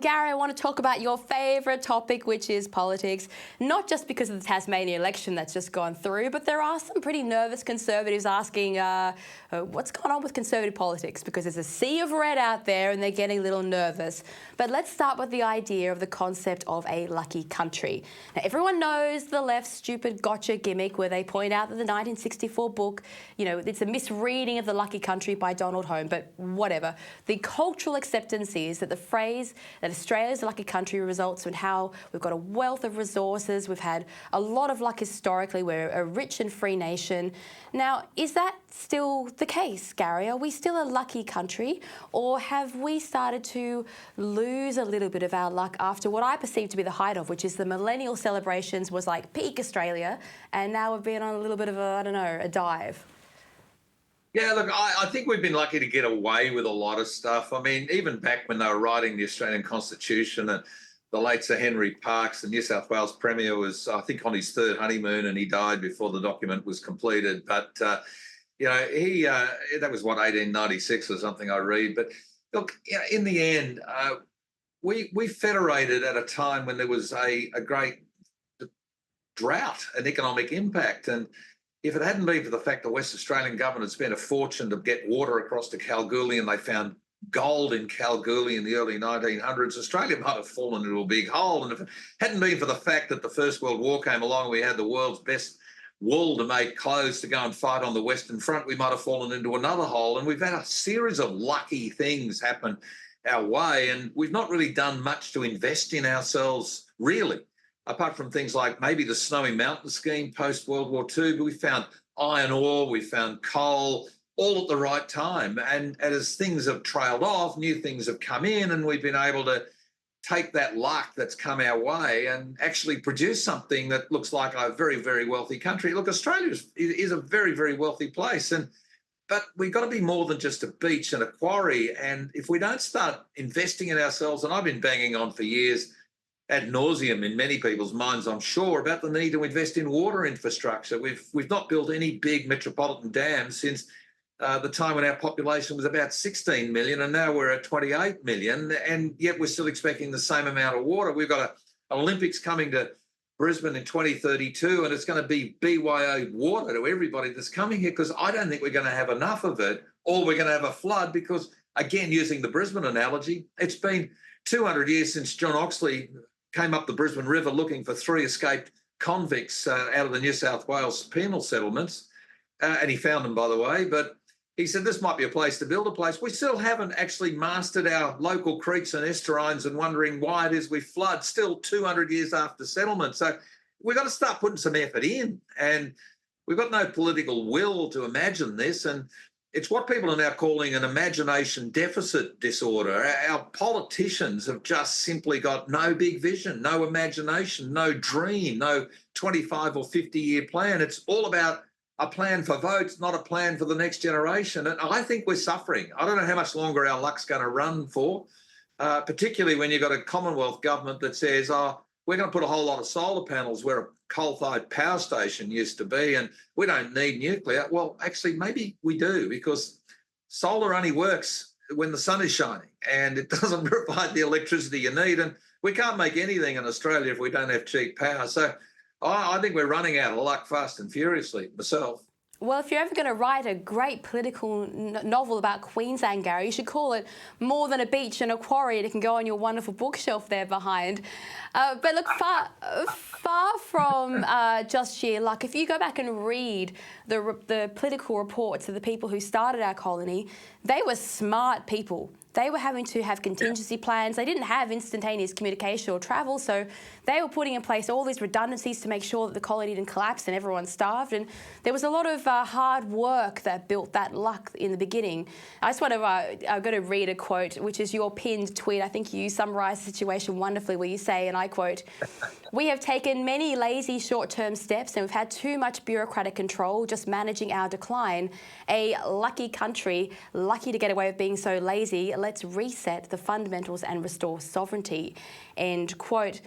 Gary, I want to talk about your favourite topic, which is politics, not just because of the Tasmania election that's just gone through, but there are some pretty nervous Conservatives asking what's going on with Conservative politics, because there's a sea of red out there and they're getting a little nervous. But let's start with the idea of the concept of a lucky country. Now, everyone knows the left's stupid gotcha gimmick where they point out that the 1964 book, it's a misreading of The Lucky Country by Donald Home, but whatever. The cultural acceptance is that the phrase that Australia's a lucky country results in how we've got a wealth of resources, we've had a lot of luck historically, we're a rich and free nation. Now, is that still the case, Gary? Are we still a lucky country, or have we started to lose a little bit of our luck after what I perceive to be the height of, which is the millennial celebrations was like peak Australia, and now we've been on a little bit of a dive? Yeah, look, I think we've been lucky to get away with a lot of stuff. I mean, even back when they were writing the Australian Constitution, and the late Sir Henry Parkes, the New South Wales Premier, was, I think, on his third honeymoon, and he died before the document was completed. But, that was, 1896 or something, I read. But look, in the end, we federated at a time when there was a great drought and economic impact. And if it hadn't been for the fact the West Australian government had spent a fortune to get water across to Kalgoorlie, and they found gold in Kalgoorlie in the early 1900s, Australia might have fallen into a big hole. And if it hadn't been for the fact that the First World War came along and we had the world's best wool to make clothes to go and fight on the Western Front, we might have fallen into another hole. And we've had a series of lucky things happen our way, and we've not really done much to invest in ourselves, really, apart from things like maybe the Snowy Mountain scheme post-World War II. But we found iron ore, we found coal, all at the right time. And as things have trailed off, new things have come in, and we've been able to take that luck that's come our way and actually produce something that looks like a very, very wealthy country. Look, Australia is a very, very wealthy place, but we've got to be more than just a beach and a quarry. And if we don't start investing in ourselves, and I've been banging on for years, ad nauseum in many people's minds, I'm sure, about the need to invest in water infrastructure. We've not built any big metropolitan dams since the time when our population was about 16 million, and now we're at 28 million, and yet we're still expecting the same amount of water. We've got an Olympics coming to Brisbane in 2032, and it's going to be BYO water to everybody that's coming here, because I don't think we're going to have enough of it, or we're going to have a flood because, again, using the Brisbane analogy, it's been 200 years since John Oxley came up the Brisbane River looking for 3 escaped convicts out of the New South Wales penal settlements. And he found them, by the way. But he said this might be a place to build a place. We still haven't actually mastered our local creeks and estuarines, and wondering why it is we flood still 200 years after settlement. So we've got to start putting some effort in. And we've got no political will to imagine this. And it's what people are now calling an imagination deficit disorder. Our politicians have just simply got no big vision, no imagination, no dream, no 25 or 50-year plan. It's all about a plan for votes, not a plan for the next generation. And I think we're suffering. I don't know how much longer our luck's going to run for, particularly when you've got a Commonwealth government that says, we're going to put a whole lot of solar panels where a coal-fired power station used to be, and we don't need nuclear. Well, actually, maybe we do, because solar only works when the sun is shining, and it doesn't provide the electricity you need. And we can't make anything in Australia if we don't have cheap power. So I think we're running out of luck fast and furiously, myself. Well, if you're ever going to write a great political novel about Queensland, Gary, you should call it More Than a Beach and a Quarry, and it can go on your wonderful bookshelf there behind. But look, far from just sheer luck, if you go back and read the political reports of the people who started our colony, they were smart people. They were having to have contingency plans. They didn't have instantaneous communication or travel, so they were putting in place all these redundancies to make sure that the colony didn't collapse and everyone starved. And there was a lot of hard work that built that luck in the beginning. I just want to, I'm going to read a quote, which is your pinned tweet. I think you summarise the situation wonderfully, where you say, and I quote, "We have taken many lazy short-term steps, and we've had too much bureaucratic control just managing our decline. A lucky country, lucky to get away with being so lazy. Let's reset the fundamentals and restore sovereignty." End quote.